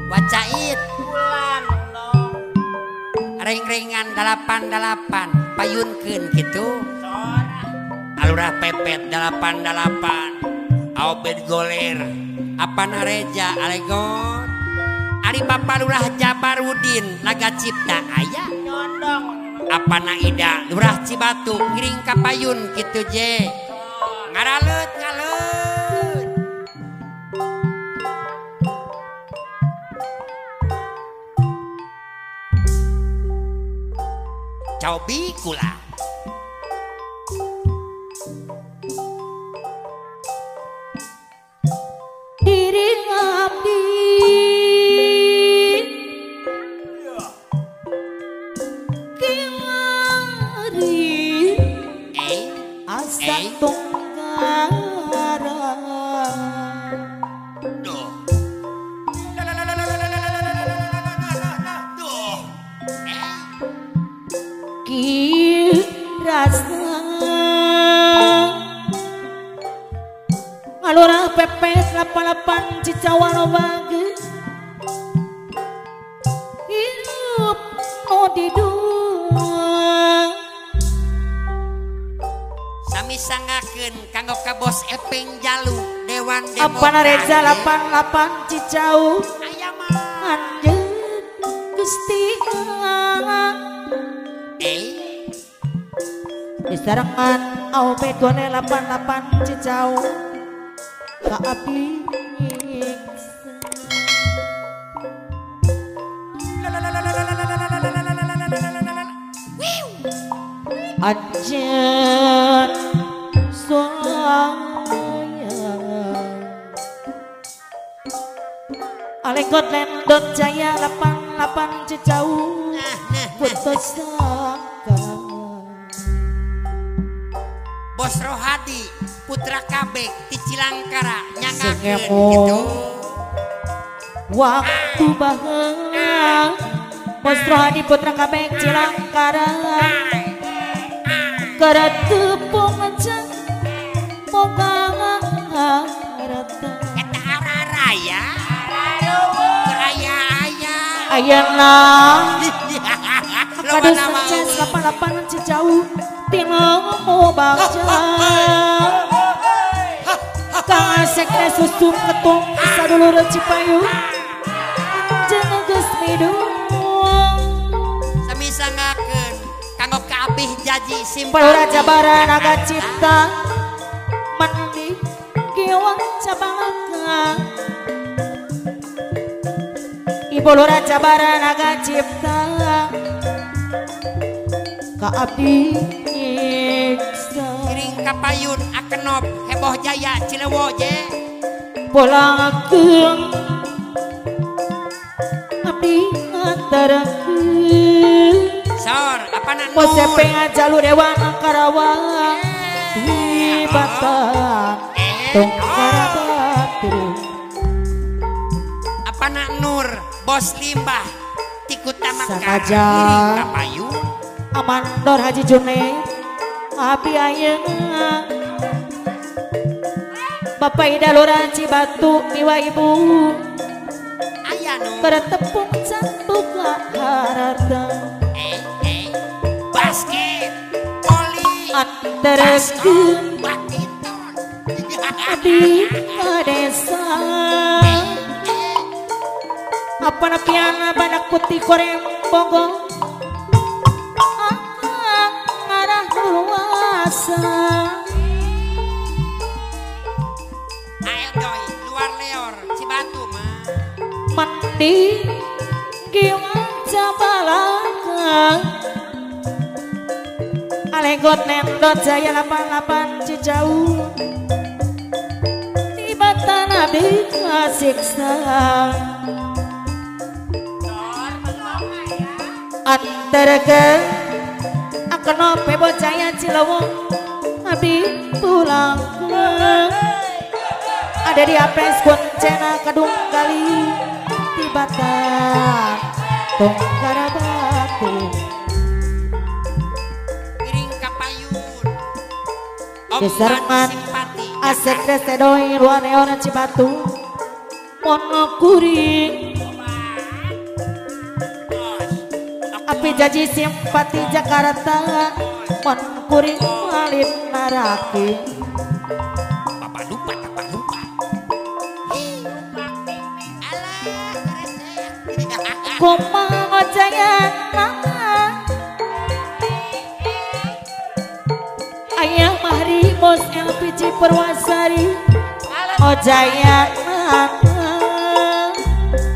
Wacait pulang dong. Ring-ringan 88 payunkeun kitu. Alurah pepet 88 Aubed goler apana reja alegon Ari Papa Lurah Jabarudin Naga Cipta aya nyondong apana Ida Lurah Cibatu ngiring ka payun kitu je ngaralet ngalet cobi kula diri ngabdi kimari asa tunggara duh kirasa alurah pepes 88 Cicawa Lobage hirup no didua sami sangakeun kanggo ka Bos Epeng Jalu Dewan Demokrasi apana Reza 88 Cicau aya mah anjeun Gusti disarangan Aubed Gone 88 Cicau ka abdi anjeun sayang Alegot Lendot Jaya 88 Cicau putus saka Bos Rohadi Putra Kabek di Cilangkara nyangakeun Sengemo. gitu waktu bahang Bos Rohadi Putra Kabek Cilangkara kara tepung aja boga rata eta araraya raya aya ayeuna loba kadus nama Cenz 88 Cicau tina mau baca Kang Asek susum ketung sadulur Cipayu anjeun geus midung sami sangakeun kanggo ka Abih Jaji Simpati Palura Jabara Naga Cipta mandi giwang cabalaka Ibu Lura Jabara Naga Cipta ka abdi nyiksa kiring ka payun Akenop heboh jaya Cilewo je pulangkeun abdi ngantarakeun sor apana Bos Nur Epeng Jalu Dewan Karawang Hibatan Tungkara Batu apana Nur Bos Limbah Tikutama Sangaja. kiring ka payun Amandor Haji Junaid Abi ayeuna Bapak Ida Lura Cibatu Miwa Ibu aya Nur Bertepung cantuk harata basket poli Antarakeun badminton di desa apa napiana badak putih korem bogo akang ngarah luasa ayo doi luar leor Cibatu mah mandi giwang cabalaka Alegot Nendot Jaya 88 Cicau Tibatan abdi kasiksa Antarakeun Akenop Heboh Jaya Cilewo abdi pulang Dedi apes kuncena kadung kali tibatan tongkara batu Giring kapayun. Desarangan simpati. asek desedoi luar neona Cibatu monokuring api janji simpati Jakarta monokuring malin naraki Papa lupa. kumang ojayan ayah mahri bos LPG Perwasari ojayan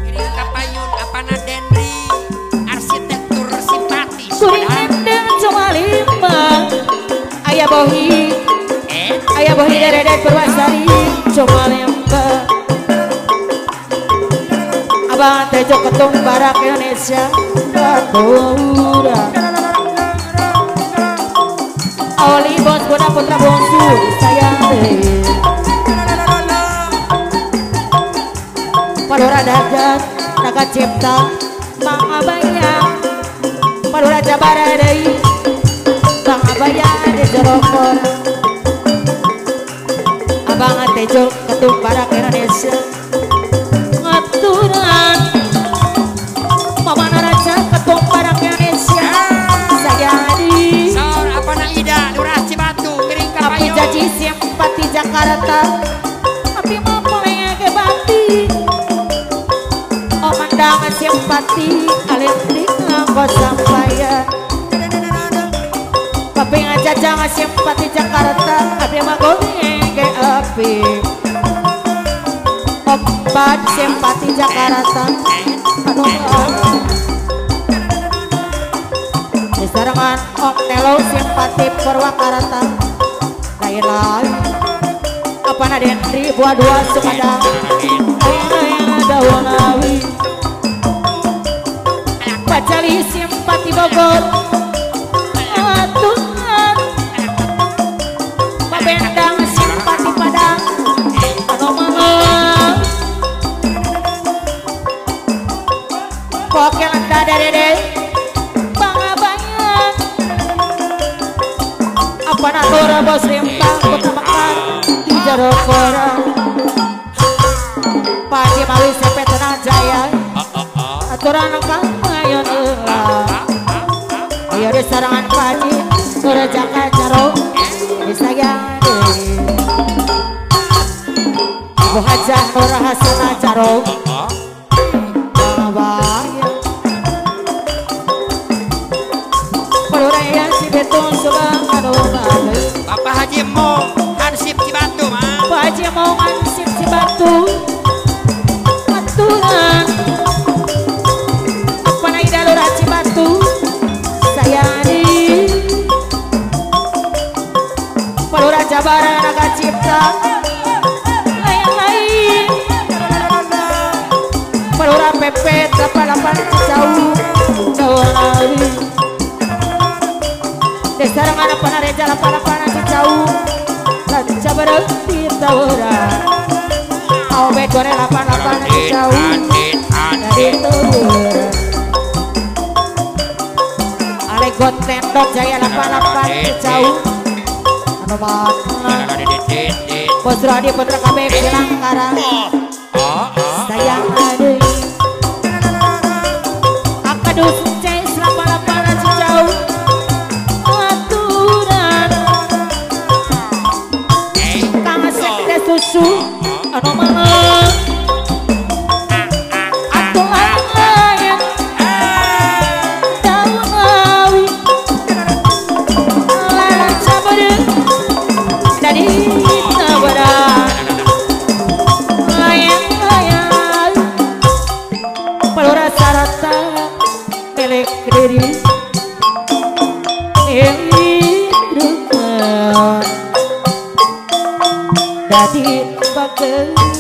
Giring kapayun apana Denri arsitektur simpati. kuring endeng cuma lima ayah bohi Dede Perwasari cuma lima abang tejo ketung barak Indonesia Batura Oli bos Bona putra bongsu sayang Padora dagat naga cipta Bang Abayang Padora Jabara Dei Bang Abayang di Jorokor Abang tejo ketung barak Indonesia ngaturan Mama Naraja ketung barak Indonesia sayadi Sor apana Ida Lurah Cibatu giring api kapayun. janji simpati Jakarta api mampu ke bati omandang simpati alending nganggo sampayan tapi ngajajang simpati Jakarta api magongeng ke api obat simpati Jakarta anu disarangan Om Nelo simpati Purwakarta lain-lain apa na Dendri buah dua Sumedang ayana Dawonawi Pacali simpati Bogor Atuhan Pabendang simpati Padang anu mangga Pokel dada dede Bang Abayang apa na Tora bos rimpang putra mekar di Jarokora Padi Mawi sepet tenang jaya aturan kamayon ayo di sarangan Padi Tora jaka jaro disayang Ibu Hajah Nora Hasana Jaro Bang Abayang Peruraya si Betung Subang Aduh Bapak Haji Mo Hansip Cibatu mah. Pak Haji mau ngansip si batu aturan apa na Ida Lurah Cibatu sayadi Palura Jabara naga cipta lain-lain Palura PP 88 jauh Dawonawi Desarangan apa na Reja 88 jauh Lanca berhenti Tawara Awet gore 88 jauh dari Tawara Alegot Tendok Jaya 88 jauh anu makna Bos Radi Putra KB Pilangkara sayang adeui Akadus Cs 88 jauh aturan Kang Sekde Susu anu mangga aturan lain Dawonawi lalang sabeureung dari Tawara layang-layang Palura Sarata milik diri hidupan dadi bageus